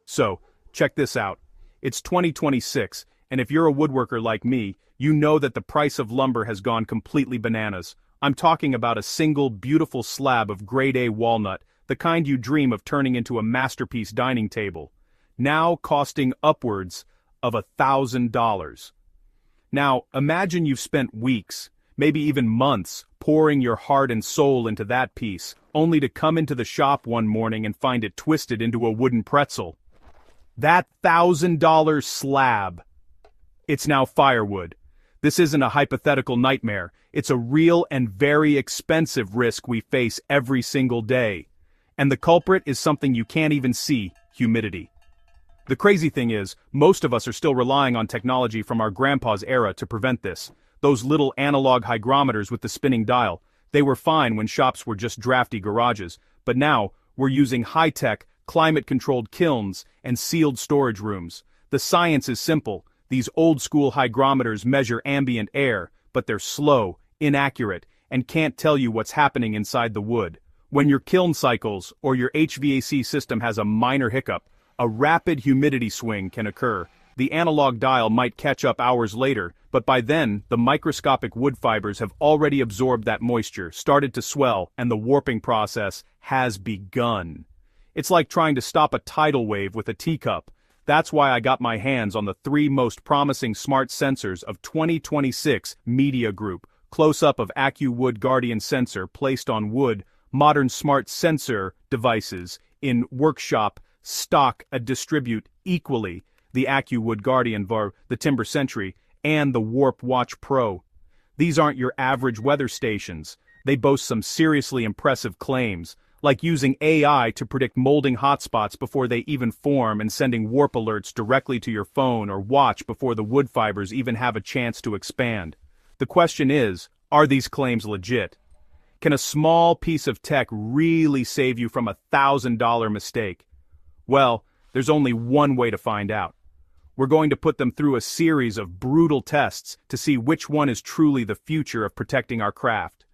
So, check this out. It's 2026, and if you're a woodworker like me, you know that the price of lumber has gone completely bananas. I'm talking about a single beautiful slab of grade A walnut, the kind you dream of turning into a masterpiece dining table, now costing upwards of $1,000. Now, imagine you've spent weeks, maybe even months, pouring your heart and soul into that piece, only to come into the shop one morning and find it twisted into a wooden pretzel. That $1,000 slab. It's now firewood. This isn't a hypothetical nightmare, it's a real and very expensive risk we face every single day. And the culprit is something you can't even see: humidity. The crazy thing is, most of us are still relying on technology from our grandpa's era to prevent this. Those little analog hygrometers with the spinning dial, they were fine when shops were just drafty garages, but now, we're using high-tech, climate-controlled kilns and sealed storage rooms. The science is simple. These old-school hygrometers measure ambient air, but they're slow, inaccurate, and can't tell you what's happening inside the wood. When your kiln cycles or your HVAC system has a minor hiccup, a rapid humidity swing can occur. The analog dial might catch up hours later, but by then, the microscopic wood fibers have already absorbed that moisture, started to swell, and the warping process has begun. It's like trying to stop a tidal wave with a teacup. That's why I got my hands on the 3 most promising smart sensors of 2026 Media Group. Close-up of AccuWood Guardian sensor placed on wood, modern smart sensor devices in workshop, stock distribute equally the AccuWood Guardian VAR, the Timber Sentry, and the Warp Watch Pro. These aren't your average weather stations. They boast some seriously impressive claims, like using AI to predict molding hotspots before they even form and sending warp alerts directly to your phone or watch before the wood fibers even have a chance to expand. The question is, are these claims legit? Can a small piece of tech really save you from a $1,000 mistake? Well, there's only one way to find out. We're going to put them through a series of brutal tests to see which one is truly the future of protecting our craft.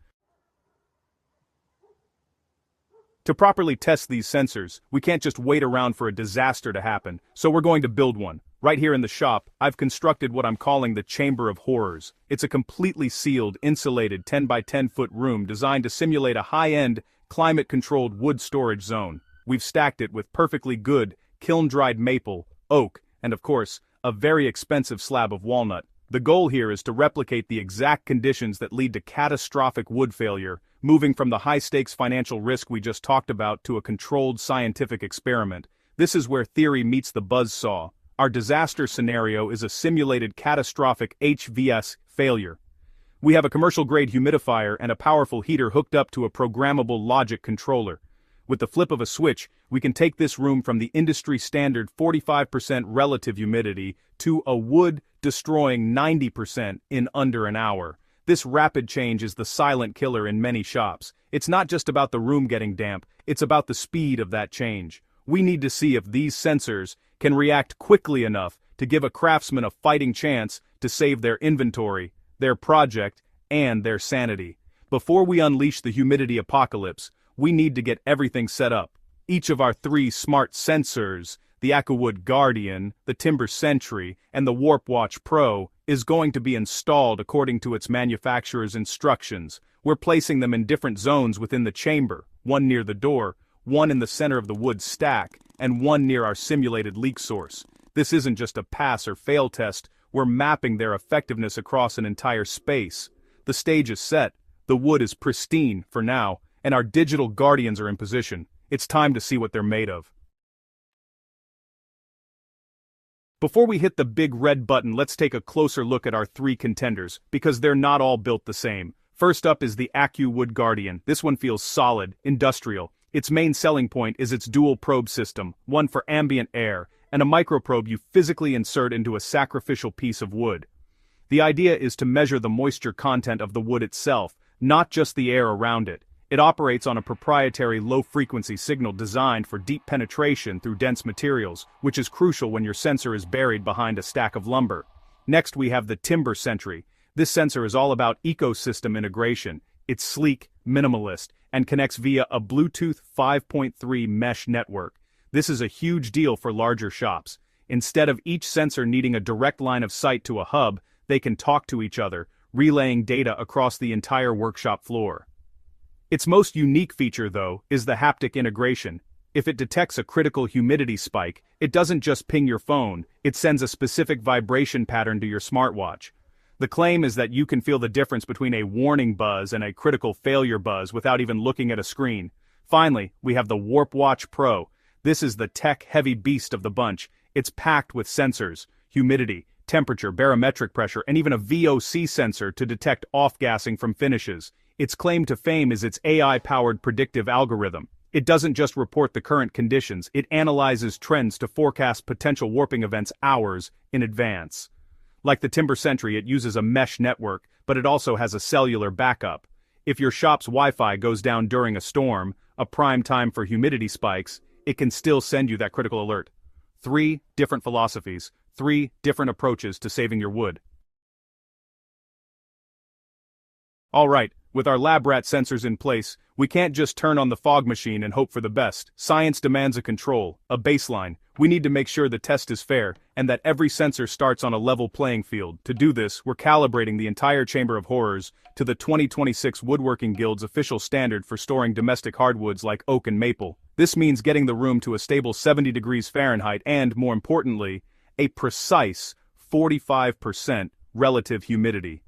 To properly test these sensors, we can't just wait around for a disaster to happen, so we're going to build one. Right here in the shop, I've constructed what I'm calling the Chamber of Horrors. It's a completely sealed, insulated 10 by 10 foot room designed to simulate a high-end, climate-controlled wood storage zone. We've stacked it with perfectly good, kiln-dried maple, oak, and of course, a very expensive slab of walnut. The goal here is to replicate the exact conditions that lead to catastrophic wood failure, moving from the high-stakes financial risk we just talked about to a controlled scientific experiment. This is where theory meets the buzzsaw. Our disaster scenario is a simulated catastrophic HVS failure. We have a commercial-grade humidifier and a powerful heater hooked up to a programmable logic controller. With the flip of a switch, we can take this room from the industry-standard 45% relative humidity to a wood-destroying 90% in under an hour. This rapid change is the silent killer in many shops. It's not just about the room getting damp, it's about the speed of that change. We need to see if these sensors can react quickly enough to give a craftsman a fighting chance to save their inventory, their project, and their sanity. Before we unleash the humidity apocalypse, we need to get everything set up. Each of our 3 smart sensors, the AccuWood Guardian, the Timber Sentry, and the Warp Watch Pro, is going to be installed according to its manufacturer's instructions. We're placing them in different zones within the chamber, one near the door, one in the center of the wood stack, and one near our simulated leak source. This isn't just a pass or fail test, we're mapping their effectiveness across an entire space. The stage is set, the wood is pristine for now, and our digital guardians are in position. It's time to see what they're made of. Before we hit the big red button, let's take a closer look at our 3 contenders, because they're not all built the same. First up is the AccuWood Guardian. This one feels solid, industrial. Its main selling point is its dual probe system, one for ambient air, and a microprobe you physically insert into a sacrificial piece of wood. The idea is to measure the moisture content of the wood itself, not just the air around it. It operates on a proprietary low-frequency signal designed for deep penetration through dense materials, which is crucial when your sensor is buried behind a stack of lumber. Next we have the Timber Sentry. This sensor is all about ecosystem integration. It's sleek, minimalist, and connects via a Bluetooth 5.3 mesh network. This is a huge deal for larger shops. Instead of each sensor needing a direct line of sight to a hub, they can talk to each other, relaying data across the entire workshop floor. Its most unique feature, though, is the haptic integration. If it detects a critical humidity spike, it doesn't just ping your phone, it sends a specific vibration pattern to your smartwatch. The claim is that you can feel the difference between a warning buzz and a critical failure buzz without even looking at a screen. Finally, we have the Warp Watch Pro. This is the tech-heavy beast of the bunch. It's packed with sensors, humidity, temperature, barometric pressure, and even a VOC sensor to detect off-gassing from finishes. Its claim to fame is its AI-powered predictive algorithm. It doesn't just report the current conditions, it analyzes trends to forecast potential warping events hours in advance. Like the Timber Sentry, it uses a mesh network, but it also has a cellular backup. If your shop's Wi-Fi goes down during a storm, a prime time for humidity spikes, it can still send you that critical alert. 3 different philosophies, 3 different approaches to saving your wood. Alright, with our lab rat sensors in place, we can't just turn on the fog machine and hope for the best. Science demands a control, a baseline. We need to make sure the test is fair, and that every sensor starts on a level playing field. To do this, we're calibrating the entire Chamber of Horrors to the 2026 Woodworking Guild's official standard for storing domestic hardwoods like oak and maple. This means getting the room to a stable 70 degrees Fahrenheit and, more importantly, a precise 45% relative humidity.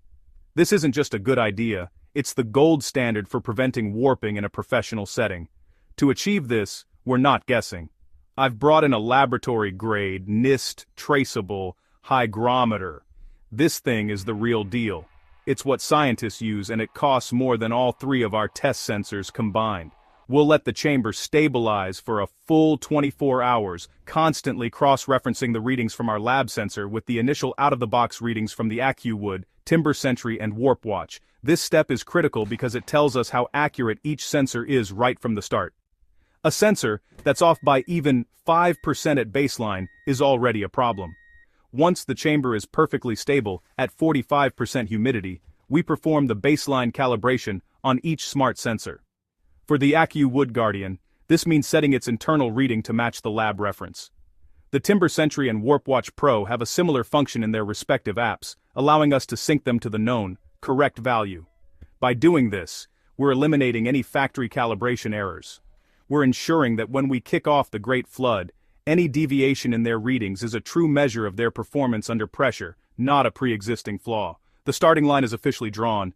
This isn't just a good idea, it's the gold standard for preventing warping in a professional setting. To achieve this, we're not guessing. I've brought in a laboratory-grade, NIST traceable hygrometer. This thing is the real deal. It's what scientists use, and it costs more than all 3 of our test sensors combined. We'll let the chamber stabilize for a full 24 hours, constantly cross-referencing the readings from our lab sensor with the initial out-of-the-box readings from the AccuWood, Timber Sentry, and Warp Watch. This step is critical because it tells us how accurate each sensor is right from the start. A sensor that's off by even 5% at baseline is already a problem. Once the chamber is perfectly stable at 45% humidity, we perform the baseline calibration on each smart sensor. For the AccuWood Guardian, this means setting its internal reading to match the lab reference. The Timber Sentry and Warp Watch Pro have a similar function in their respective apps, allowing us to sync them to the known, correct value. By doing this, we're eliminating any factory calibration errors. We're ensuring that when we kick off the Great Flood, any deviation in their readings is a true measure of their performance under pressure, not a pre-existing flaw. The starting line is officially drawn.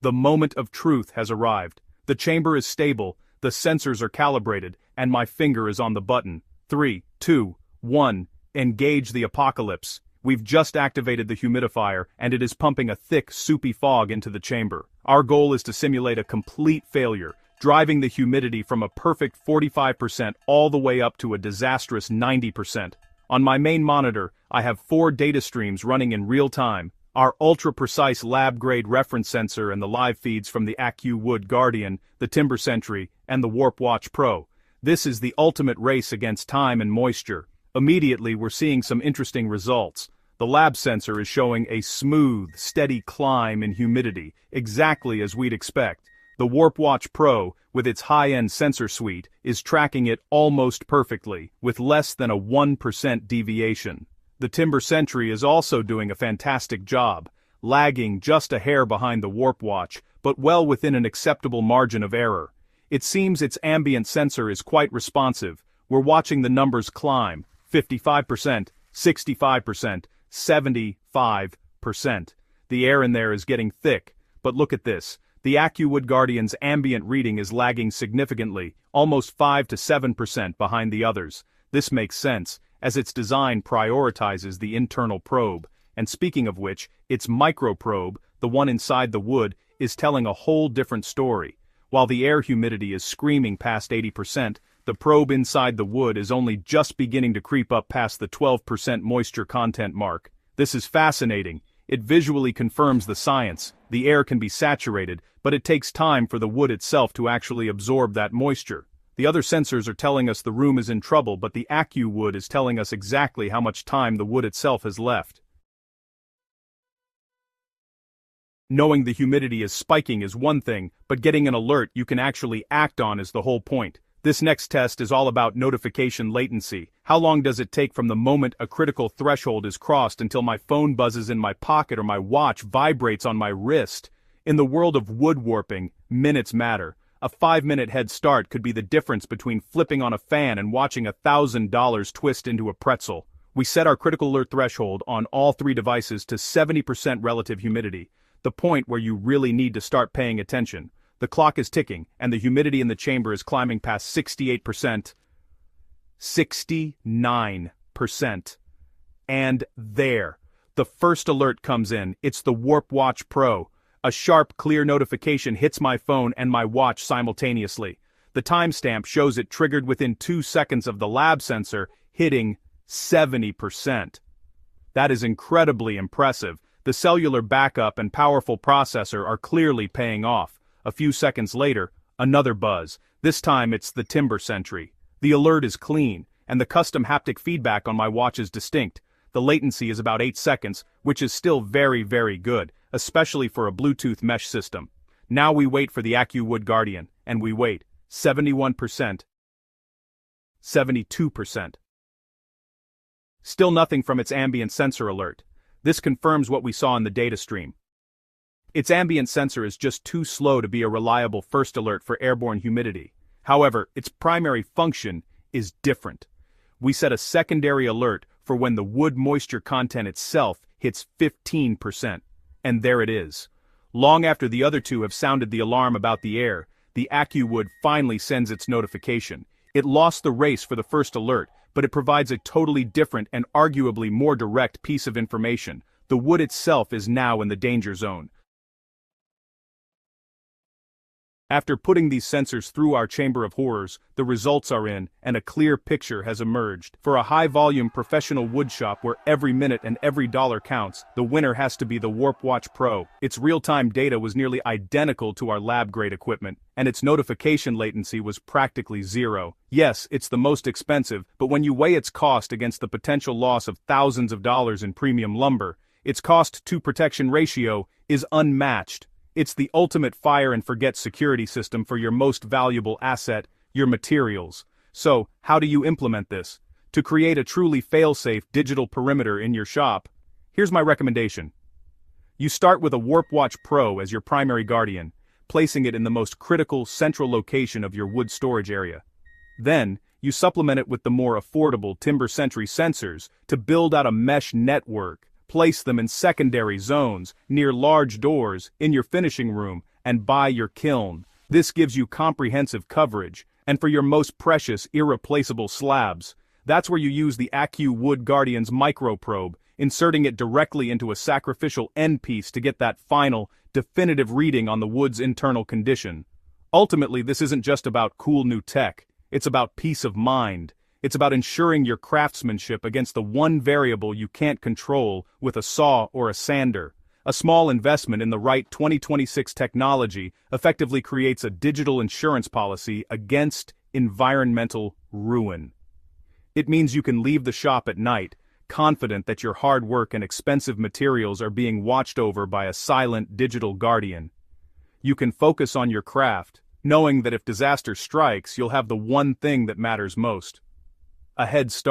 The moment of truth has arrived. The chamber is stable, the sensors are calibrated, and my finger is on the button. 3, 2, 1, engage the apocalypse. We've just activated the humidifier, and it is pumping a thick, soupy fog into the chamber. Our goal is to simulate a complete failure, driving the humidity from a perfect 45% all the way up to a disastrous 90%. On my main monitor, I have 4 data streams running in real time. Our ultra-precise lab-grade reference sensor and the live feeds from the AccuWood Guardian, the Timber Sentry, and the Warp Watch Pro. This is the ultimate race against time and moisture. Immediately, we're seeing some interesting results. The lab sensor is showing a smooth, steady climb in humidity, exactly as we'd expect. The Warp Watch Pro, with its high-end sensor suite, is tracking it almost perfectly, with less than a 1% deviation. The Timber Sentry is also doing a fantastic job, lagging just a hair behind the Warp Watch, but well within an acceptable margin of error. It seems its ambient sensor is quite responsive. We're watching the numbers climb, 55%, 65%, 75%. The air in there is getting thick, but look at this. The AccuWood Guardian's ambient reading is lagging significantly, almost 5 to 7% behind the others. This makes sense, as its design prioritizes the internal probe, and speaking of which, its microprobe, the one inside the wood, is telling a whole different story. While the air humidity is screaming past 80%, the probe inside the wood is only just beginning to creep up past the 12% moisture content mark. This is fascinating. It visually confirms the science. The air can be saturated, but it takes time for the wood itself to actually absorb that moisture. The other sensors are telling us the room is in trouble, but the AccuWood is telling us exactly how much time the wood itself has left. Knowing the humidity is spiking is one thing, but getting an alert you can actually act on is the whole point. This next test is all about notification latency. How long does it take from the moment a critical threshold is crossed until my phone buzzes in my pocket or my watch vibrates on my wrist? In the world of woodworking, minutes matter. A 5-minute head start could be the difference between flipping on a fan and watching $1,000 twist into a pretzel. We set our critical alert threshold on all 3 devices to 70% relative humidity, the point where you really need to start paying attention. The clock is ticking, and the humidity in the chamber is climbing past 68%. 69%. And there. The first alert comes in. It's the Warp Watch Pro. A sharp, clear notification hits my phone and my watch simultaneously. The timestamp shows it triggered within 2 seconds of the lab sensor hitting 70%. That is incredibly impressive. The cellular backup and powerful processor are clearly paying off. A few seconds later, another buzz. This time it's the Timber Sentry. The alert is clean, and the custom haptic feedback on my watch is distinct. The latency is about 8 seconds, which is still very, very good, especially for a Bluetooth mesh system. Now we wait for the AccuWood Guardian, and we wait. 71%. 72%. Still nothing from its ambient sensor alert. This confirms what we saw in the data stream. Its ambient sensor is just too slow to be a reliable first alert for airborne humidity. However, its primary function is different. We set a secondary alert for when the wood moisture content itself hits 15%. And there it is. Long after the other two have sounded the alarm about the air, the AccuWood finally sends its notification. It lost the race for the first alert, but it provides a totally different and arguably more direct piece of information. The wood itself is now in the danger zone. After putting these sensors through our chamber of horrors, the results are in, and a clear picture has emerged. For a high-volume professional woodshop where every minute and every dollar counts, the winner has to be the Warp Watch Pro. Its real-time data was nearly identical to our lab-grade equipment, and its notification latency was practically zero. Yes, it's the most expensive, but when you weigh its cost against the potential loss of thousands of dollars in premium lumber, its cost-to-protection ratio is unmatched. It's the ultimate fire-and-forget security system for your most valuable asset, your materials. So, how do you implement this? To create a truly fail-safe digital perimeter in your shop, here's my recommendation. You start with a Warp Watch Pro as your primary guardian, placing it in the most critical central location of your wood storage area. Then, you supplement it with the more affordable Timber Sentry sensors to build out a mesh network. Place them in secondary zones, near large doors, in your finishing room, and by your kiln. This gives you comprehensive coverage, and for your most precious, irreplaceable slabs, that's where you use the AccuWood Guardian's microprobe, inserting it directly into a sacrificial end piece to get that final, definitive reading on the wood's internal condition. Ultimately, this isn't just about cool new tech, it's about peace of mind. It's about ensuring your craftsmanship against the one variable you can't control with a saw or a sander. A small investment in the right 2026 technology effectively creates a digital insurance policy against environmental ruin. It means you can leave the shop at night, confident that your hard work and expensive materials are being watched over by a silent digital guardian. You can focus on your craft, knowing that if disaster strikes, you'll have the one thing that matters most: a head start.